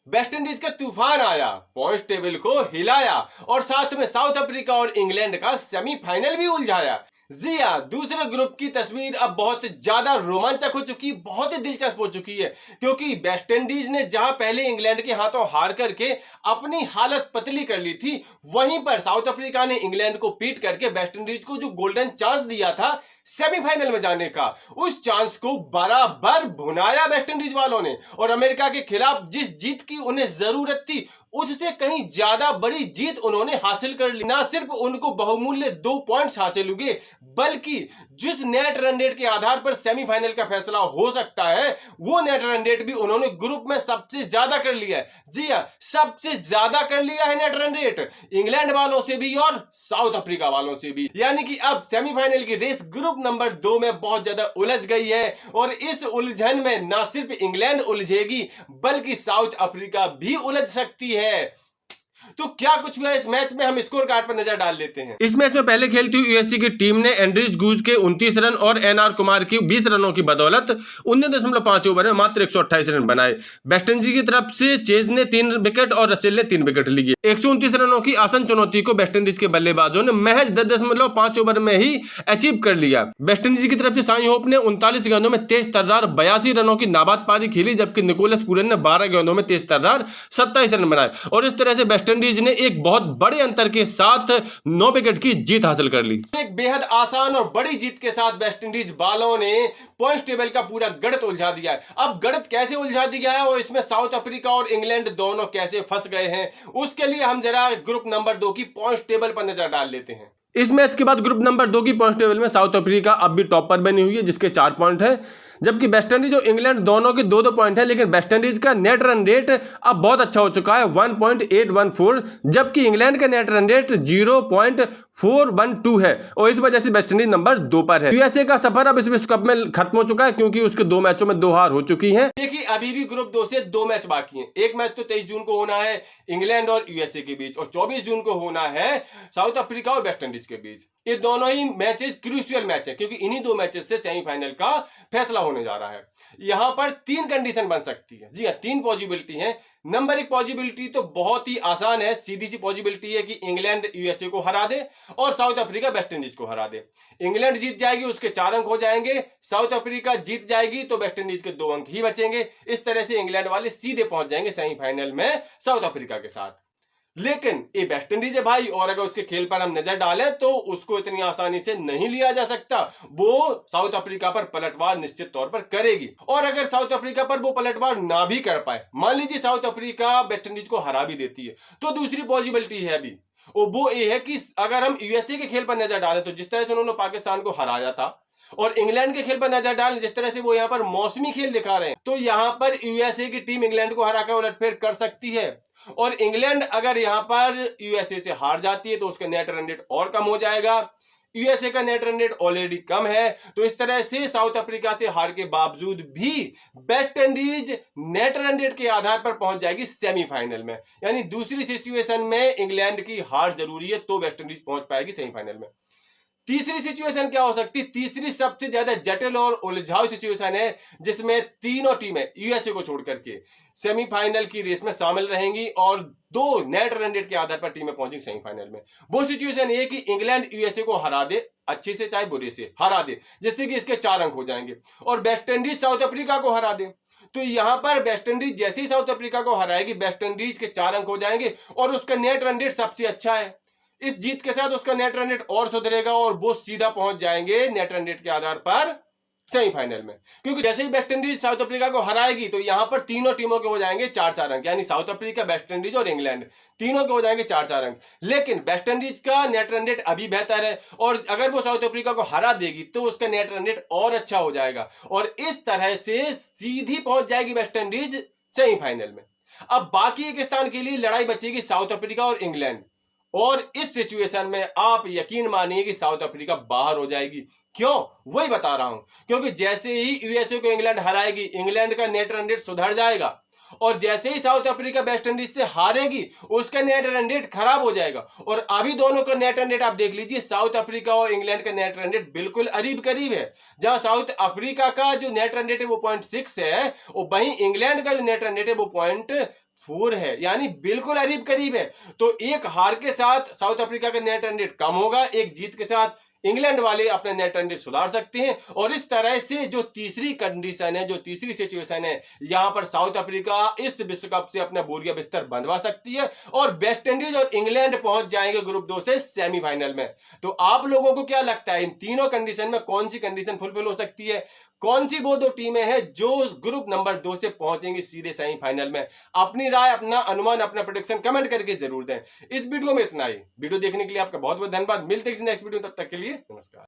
West Indies का तूफान आया, पॉइंट टेबल को हिलाया और साथ में साउथ अफ्रीका और इंग्लैंड का सेमीफाइनल भी उलझाया। जी हाँ, दूसरे ग्रुप की तस्वीर अब बहुत ज्यादा रोमांचक हो चुकी, बहुत ही दिलचस्प हो चुकी है, क्योंकि वेस्ट इंडीज ने जहां पहले इंग्लैंड के हाथों हार करके अपनी हालत पतली कर ली थी, वहीं पर साउथ अफ्रीका ने इंग्लैंड को पीट करके वेस्ट इंडीज को जो गोल्डन चांस दिया था सेमीफाइनल में जाने का, उस चांस को बराबर भुनाया वेस्ट इंडीज वालों ने। और अमेरिका के खिलाफ जिस जीत की उन्हें जरूरत थी, उससे कहीं ज्यादा बड़ी जीत उन्होंने हासिल कर ली। ना सिर्फ उनको बहुमूल्य 2 पॉइंट्स हासिल हुए, बल्कि जिस नेट रन रेट के आधार पर सेमीफाइनल का फैसला हो सकता है, वो नेट रन रेट भी उन्होंने ग्रुप में सबसे ज्यादा कर लिया है। जी हां, सबसे ज्यादा कर लिया है नेट रन रेट, इंग्लैंड वालों से भी और साउथ अफ्रीका वालों से भी। यानी कि अब सेमीफाइनल की रेस ग्रुप नंबर 2 में बहुत ज्यादा उलझ गई है, और इस उलझन में ना सिर्फ इंग्लैंड उलझेगी, बल्कि साउथ अफ्रीका भी उलझ सकती है। तो क्या कुछ हुआ इस मैच में, हम स्कोर कार्ड पर नजर डाल लेते हैं। इस मैच में पहले खेलती हुई यूएसए की टीम ने एंड्रीज गूज के 29 रन और एनआर कुमार की 20 रनों की बदौलत 19.5 ओवर में मात्र 128 रन बनाए। वेस्ट इंडीज की तरफ से चेज ने 3 विकेट और रसेल ने 3 विकेट लिए। 129 रनों की आसान चुनौती को वेस्ट इंडीज के बल्लेबाजों ने महज 10.5 ओवर में ही अचीव कर लिया। वेस्ट इंडीज की तरफ से साई होप ने 39 गेंदों में तेज तर्रार 82 रनों की नाबाद पारी खेली, जबकि निकोलस पूरन ने 12 गेंदों में तेज तर्रार 27 रन बनाए, और इस तरह से वेस्ट इंडीज ने एक बहुत बड़े अंतर के साथ 9 विकेट की जीत हासिल कर ली। एक बेहद आसान और बड़ी जीत के साथ वेस्ट इंडीज वालों ने पॉइंट टेबल का पूरा गणित उलझा दिया है। अब गणित कैसे उलझा दिया है और इसमें साउथ अफ्रीका और इंग्लैंड दोनों कैसे फंस गए हैं, उसके लिए हम जरा ग्रुप नंबर 2 की पॉइंट टेबल पर नजर डाल लेते हैं। इस मैच के बाद ग्रुप नंबर 2 की पॉइंट टेबल में साउथ अफ्रीका अब भी टॉप पर बनी हुई है, जिसके 4 पॉइंट हैं, जबकि वेस्ट इंडीज और इंग्लैंड दोनों के 2-2 पॉइंट है। लेकिन वेस्ट इंडीज का नेट रन रेट अब बहुत अच्छा हो चुका है, 1.814, जबकि इंग्लैंड का नेट रन रेट 0.412 है, और इस वजह से वेस्ट इंडीज नंबर 2 पर है। यूएसए का सफर अब इस विश्व कप में खत्म हो चुका है, क्योंकि उसके 2 मैचों में 2 हार हो चुकी है। देखिए, अभी भी ग्रुप 2 से 2 मैच बाकी हैं। एक मैच तो 23 जून को होना है इंग्लैंड और यूएसए के बीच, और 24 जून को होना है साउथ अफ्रीका और वेस्ट इंडीज के बीच। ये दोनों ही मैचेस क्रूशियल मैच है, क्योंकि इन्हीं 2 मैचेस से सेमीफाइनल का फैसला होने जा रहा है। यहां पर 3 कंडीशन बन सकती है। जी हां, 3 पॉसिबिलिटी है। नंबर 1 पॉसिबिलिटी तो बहुत ही आसान है, सीधी सी पॉसिबिलिटी है कि इंग्लैंड यूएसए को हरा दे और साउथ अफ्रीका वेस्ट इंडीज को हरा दे। इंग्लैंड जीत जाएगी, उसके 4 अंक हो जाएंगे। साउथ अफ्रीका जीत जाएगी तो वेस्ट इंडीज के 2 अंक ही बचेंगे। इस तरह से इंग्लैंड वाले सीधे पहुंच जाएंगे सेमीफाइनल में साउथ अफ्रीका के साथ। लेकिन ये वेस्ट इंडीज है भाई, और अगर उसके खेल पर हम नजर डालें तो उसको इतनी आसानी से नहीं लिया जा सकता। वो साउथ अफ्रीका पर पलटवार निश्चित तौर पर करेगी, और अगर साउथ अफ्रीका पर वो पलटवार ना भी कर पाए, मान लीजिए साउथ अफ्रीका वेस्ट इंडीज को हरा भी देती है, तो दूसरी पॉसिबिलिटी है अभी, और वो ये है कि अगर हम यूएसए के खेल पर नजर डालें तो जिस तरह से उन्होंने पाकिस्तान को हराया था, और इंग्लैंड के खेल पर नजर डालें जिस तरह से वो यहां पर मौसमी खेल दिखा रहे हैं, तो यहां पर यूएसए की टीम इंग्लैंड को हराकर उलटफेर कर सकती है। और इंग्लैंड अगर यहां पर यूएसए से हार जाती है तो उसका नेट रन रेट और कम हो जाएगा। यूएसए का नेट रन रेट ऑलरेडी कम है, तो इस तरह से साउथ अफ्रीका से हार के बावजूद भी West Indies net run rate के आधार पर पहुंच जाएगी सेमीफाइनल में। यानी दूसरी सिचुएशन में इंग्लैंड की हार जरूरी है तो वेस्ट इंडीज पहुंच पाएगी सेमीफाइनल में। तीसरी सिचुएशन क्या हो सकती है? तीसरी सबसे ज्यादा जटिल और उलझाऊ सिचुएशन है, जिसमें तीनों टीमें यूएसए को छोड़ करके सेमीफाइनल की रेस में शामिल रहेंगी और 2 नेट रन रेट के आधार पर टीमें पहुंचेंगी सेमीफाइनल में। वो सिचुएशन ये कि इंग्लैंड यूएसए को हरा दे, अच्छे से चाहे बुरे से हरा दे, जिससे कि इसके 4 अंक हो जाएंगे, और वेस्ट इंडीज साउथ अफ्रीका को हरा दे। तो यहां पर वेस्ट इंडीज जैसे ही साउथ अफ्रीका को हराएगी, वेस्ट इंडीज के 4 अंक हो जाएंगे, और उसका नेट रन रेट सबसे अच्छा है। इस जीत के साथ उसका नेट रन रेट और सुधरेगा, और वो सीधा पहुंच जाएंगे नेट रन रेट के आधार पर सेमीफाइनल में। क्योंकि जैसे ही वेस्ट इंडीज साउथ अफ्रीका को हराएगी तो यहां पर तीनों टीमों के हो जाएंगे 4-4 अंक, यानी साउथ अफ्रीका, वेस्ट इंडीज और इंग्लैंड तीनों के हो जाएंगे 4-4 अंक। लेकिन वेस्ट इंडीज का नेट रन रेट अभी बेहतर है, और अगर वो साउथ अफ्रीका को हरा देगी तो उसका नेट रन रेट और अच्छा हो जाएगा, और इस तरह से सीधी पहुंच जाएगी वेस्ट इंडीज सेमीफाइनल में। अब बाकी एक स्थान के लिए लड़ाई बचेगी साउथ अफ्रीका और इंग्लैंड, और इस सिचुएशन में आप यकीन मानिए कि साउथ अफ्रीका बाहर हो जाएगी। क्यों? वही बता रहा हूं, क्योंकि जैसे ही यूएसए को इंग्लैंड हराएगी, इंग्लैंड का नेट रन रेट सुधर जाएगा, और जैसे ही साउथ अफ्रीका वेस्ट इंडीज से हारेगी उसका नेट रन रेट खराब हो जाएगा। और अभी दोनों का नेट रन रेट आप देख लीजिए, साउथ अफ्रीका और इंग्लैंड का नेट रन रेट बिल्कुल करीब करीब है। जहां साउथ अफ्रीका का जो नेट रन रेट है वो 0.6 है, और वहीं इंग्लैंड का जो नेट रन रेट है वो 4 है, यानी बिल्कुल करीब करीब है। तो एक हार के साथ साउथ अफ्रीका का नेट रन रेट कम होगा, एक जीत के साथ इंग्लैंड वाले अपने नेट रन रेट सुधार सकते हैं। और इस तरह से जो तीसरी कंडीशन है, जो तीसरी सिचुएशन है, यहां पर साउथ अफ्रीका इस विश्व कप से अपना बोरिया बिस्तर बंधवा सकती है और वेस्ट इंडीज और इंग्लैंड पहुंच जाएंगे ग्रुप 2 से सेमीफाइनल में। तो आप लोगों को क्या लगता है, इन तीनों कंडीशन में कौन सी कंडीशन फुलफिल हो सकती है? कौन सी वो दो टीमें हैं जो ग्रुप नंबर 2 से पहुंचेंगी सीधे सेमीफाइनल में? अपनी राय, अपना अनुमान, अपना प्रेडिक्शन कमेंट करके जरूर दें। इस वीडियो में इतना ही। वीडियो देखने के लिए आपका बहुत बहुत धन्यवाद। मिलते हैं किसी नेक्स्ट वीडियो, तब तक के लिए नमस्कार।